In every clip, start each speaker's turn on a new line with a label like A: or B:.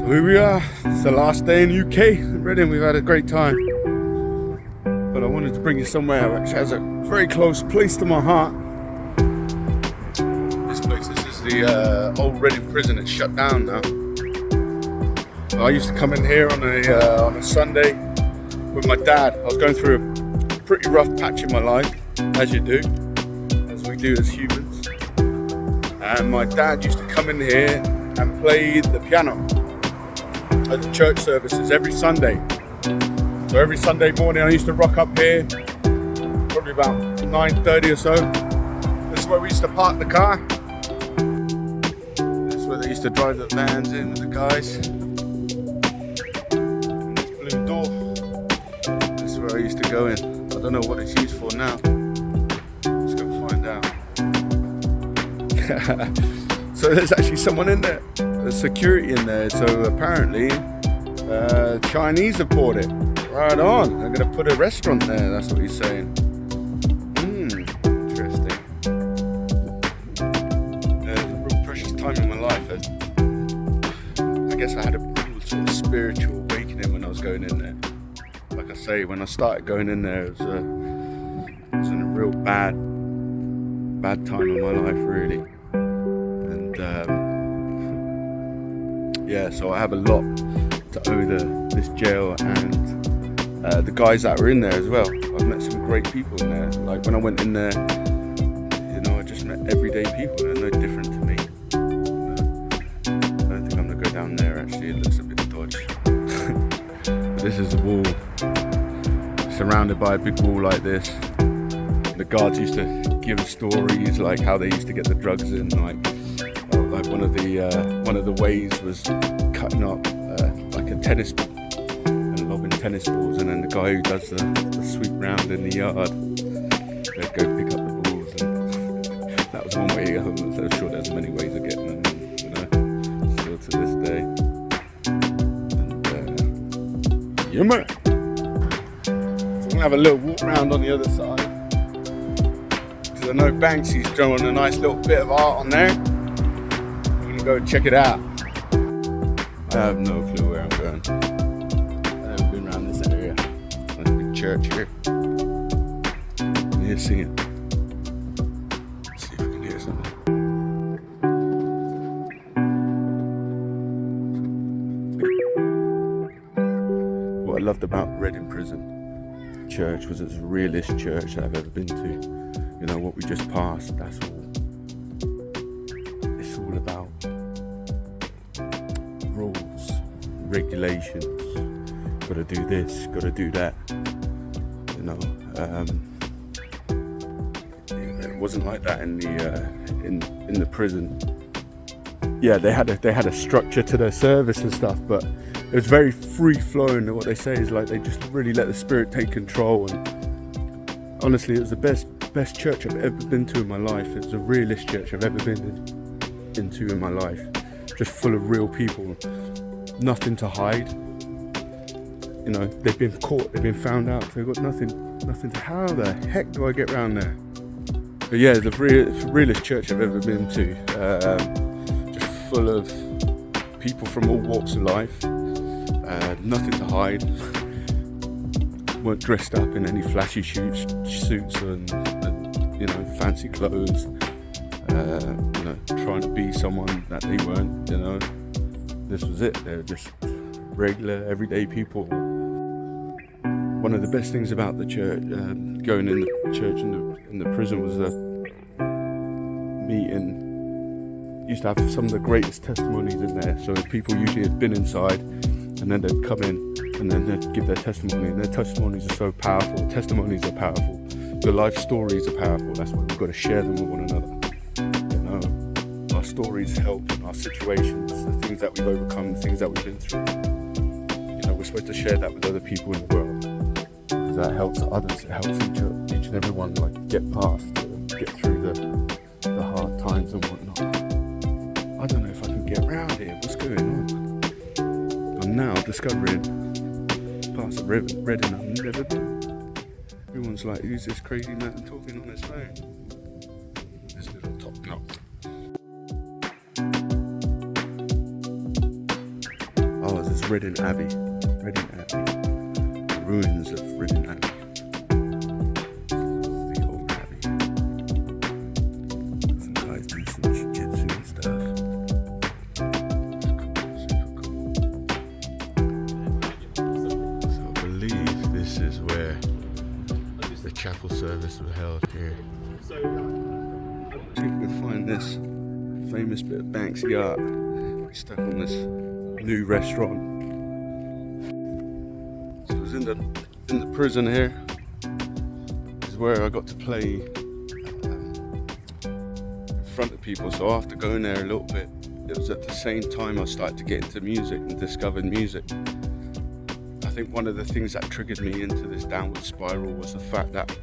A: So here we are. It's the last day in the UK. Reading, we've had a great time. But I wanted to bring you somewhere which has a very close place to my heart. This is the old Reading prison. It's shut down now. I used to come in here on a Sunday with my dad. I was going through a pretty rough patch in my life, as you do, as we do as humans. And my dad used to come in here and play the piano at the church services every Sunday. So every Sunday morning I used to rock up here, probably about 9:30 or so. This is where we used to park the car. This is where they used to drive the vans in with the guys. And this blue door, this is where I used to go in. I don't know what it's used for now. Let's go find out. So there's actually someone in there, there's security in there. So apparently Chinese have bought it. Right on, they're going to put a restaurant there, that's what he's saying. Interesting. It was a real precious time in my life. I guess I had a real sort of spiritual awakening when I was going in there. Like I say, when I started going in there, it was in a real bad time in my life, really. And yeah, so I have a lot to owe this jail and the guys that were in there as well. I've met some great people in there. Like when I went in there, I just met everyday people. They're no different to me. I don't think I'm gonna go down there actually. It looks a bit dodgy. This is a wall, surrounded by a big wall like this. The guards used to give stories like how they used to get the drugs in. Like one of the ways was cutting up like a tennis ball and lobbing tennis balls, and then the guy who does the sweep round in the yard, they'd go pick up the balls, and that was one way. I'm sure there's many ways of getting them, still to this day. And yeah, man. So I'm gonna have a little walk around on the other side, because I know Banksy's drawing a nice little bit of art on there. I'm gonna go check it out. I have no clue where I'm going. I've never been around this area. There's a big church here. I can hear singing. Let's see if we can hear something. What I loved about Reading Prison Church was it's the realest church that I've ever been to. What we just passed, that's all. It's all about rules, regulations, gotta do this, gotta do that. It wasn't like that in the prison. Yeah, they had a structure to their service and stuff, but it was very free flowing. What they say is like they just really let the Spirit take control. And honestly, it was the best church I've ever been to in my life. It's the realest church I've ever been into in my life. Just full of real people, nothing to hide. They've been caught, they've been found out, they've got nothing to. How the heck do I get around there? But yeah, it's the realest church I've ever been to. Just full of people from all walks of life, nothing to hide. Weren't dressed up in any flashy suits and fancy clothes. Trying to be someone that they weren't. This was it. They were just regular, everyday people. One of the best things about the church, going in the church in the prison, was that meeting. Used to have some of the greatest testimonies in there. So people usually had been inside, and then they'd come in, and then they'd give their testimony. And their testimonies are so powerful. Testimonies are powerful. Their life stories are powerful. That's why we've got to share them with one another. Our stories help in our situations, the things that we've overcome, the things that we've been through. We're supposed to share that with other people in the world, because that helps others. It helps each and everyone get past, get through the hard times and whatnot. I don't know if I can get around here. What's going on? I'm now discovering parts of Reading I've never been. Everyone's like, who's this crazy man talking on his phone? This little top knot. is Reading Abbey. Reading Abbey. The ruins of Reading Abbey. The old abbey. Some guys do some jiu-jitsu and stuff. So I believe this is where the chapel service was held here. See if we can find this famous bit of Banksy art. We're stuck on this new restaurant. So I was in the prison here. This is where I got to play in front of people. So after going there a little bit, it was at the same time I started to get into music and discovered music. I think one of the things that triggered me into this downward spiral was the fact that,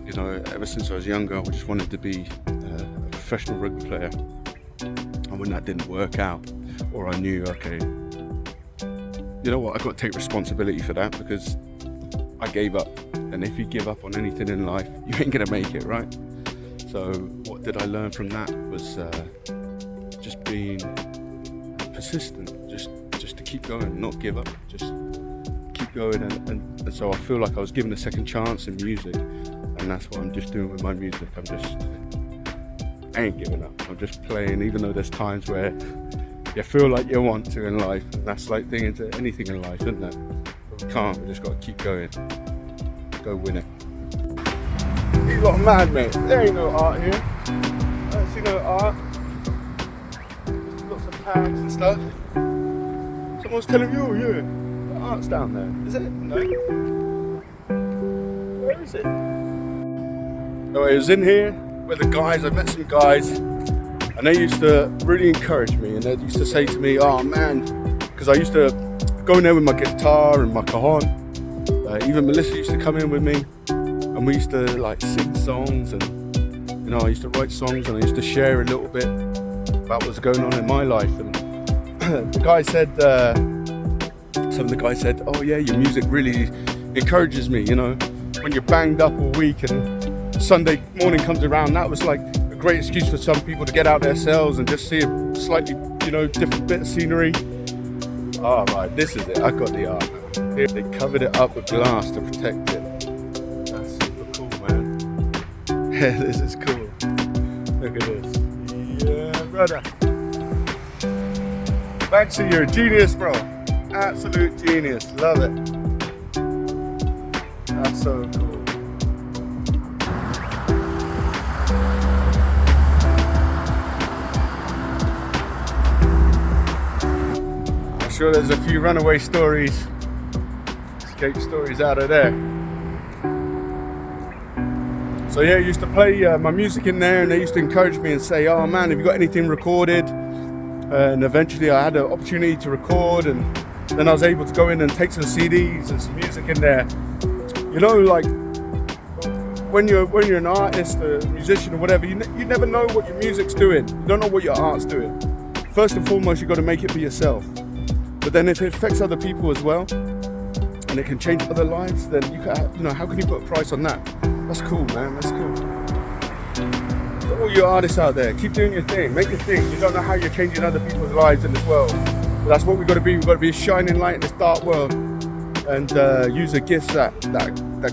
A: you know, ever since I was younger, I just wanted to be a professional rugby player. And when that didn't work out, or I knew, okay, you know what, I've got to take responsibility for that because I gave up. And if you give up on anything in life, you ain't gonna make it, right? So what did I learn from that was just being persistent, just to keep going, not give up, just keep going. And so I feel like I was given a second chance in music, and that's what I'm just doing with my music. I ain't giving up. I'm just playing, even though there's times where you feel like you want to in life, and that's like thing into anything in life, isn't it? But we can't, we just got to keep going. Go win it. You lot are mad, mate. There ain't no art here. I don't see no art. There's lots of tags and stuff. Someone's telling you, yeah, the art's down there. Is it? No. Where is it? No, it was in here with the guys. I met some guys, and they used to really encourage me, and they used to say to me, oh man, because I used to go in there with my guitar and my cajon. Even Melissa used to come in with me, and we used to like sing songs, and you know, I used to write songs, and I used to share a little bit about what's going on in my life. And the guy said, some of the guys said, oh yeah, your music really encourages me, you know, when you're banged up all week and Sunday morning comes around, that was like a great excuse for some people to get out their cells and just see a slightly, you know, different bit of scenery. Oh right, this is it, I got the art. Here they covered it up with glass to protect it. That's super cool, man. Yeah, this is cool. Look at this. Yeah, brother. Banksy, you're a genius, bro. Absolute genius, love it. That's so cool. I'm sure there's a few runaway stories, escape stories out of there. So yeah, I used to play my music in there, and they used to encourage me and say, oh man, have you got anything recorded? And eventually I had an opportunity to record, and then I was able to go in and take some CDs and some music in there. You know, like when you're an artist, a musician or whatever, you never know what your music's doing. You don't know what your art's doing. First and foremost, you've got to make it for yourself. But then if it affects other people as well, and it can change other lives, then you know, how can you put a price on that? That's cool, man, that's cool. So all you artists out there, keep doing your thing, make your thing. You don't know how you're changing other people's lives in this world. But that's what we've got to be. We've got to be a shining light in this dark world, and use the gifts that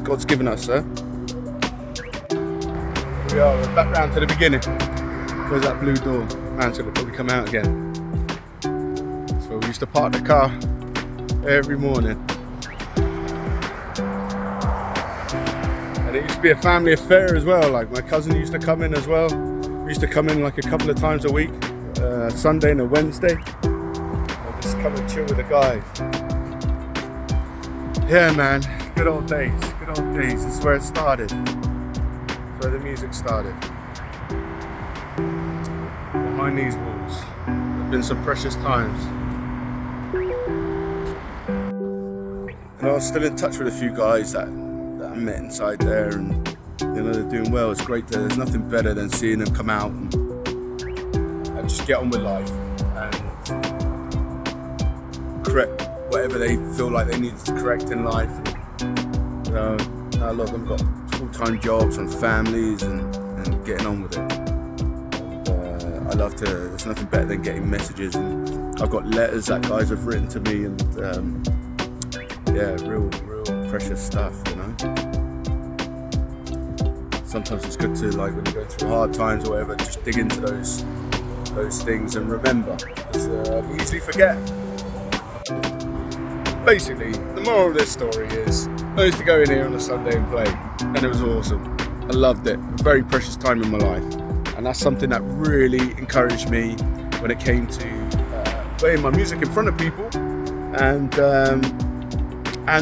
A: God's given us, sir. We're back round to the beginning. Where's that blue door? Man's gonna probably come out again. So we used to park the car every morning. And it used to be a family affair as well. Like my cousin used to come in as well. We used to come in like a couple of times a week, Sunday and a Wednesday. I'll just come and chill with the guys. Yeah, man, good old days, good old days. This is where it started. This is where the music started. Behind these walls, there have been some precious times. And I was still in touch with a few guys that I met inside there, and you know, they're doing well. It's great. There's nothing better than seeing them come out and just get on with life and correct whatever they feel like they need to correct in life. And, you know, a lot of them got full-time jobs and families and getting on with it. And, I love to. There's nothing better than getting messages and I've got letters that guys have written to me, and yeah, real precious stuff, you know. Sometimes it's good to, like, when you go through hard times or whatever, just dig into those things and remember, because we easily forget. Basically, the moral of this story is, I used to go in here on a Sunday and play, and it was awesome. I loved it. A very precious time in my life, and that's something that really encouraged me when it came to playing my music in front of people, and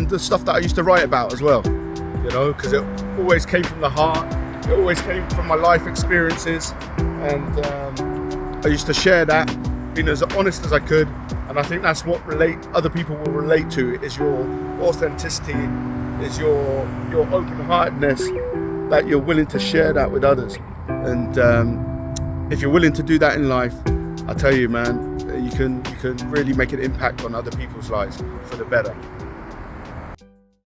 A: the stuff that I used to write about as well. You know, because it always came from the heart. It always came from my life experiences, and I used to share that, being as honest as I could. And I think that's what other people will relate to, is your authenticity, is your open-heartedness, that you're willing to share that with others. And if you're willing to do that in life, I tell you, man, you can really make an impact on other people's lives for the better.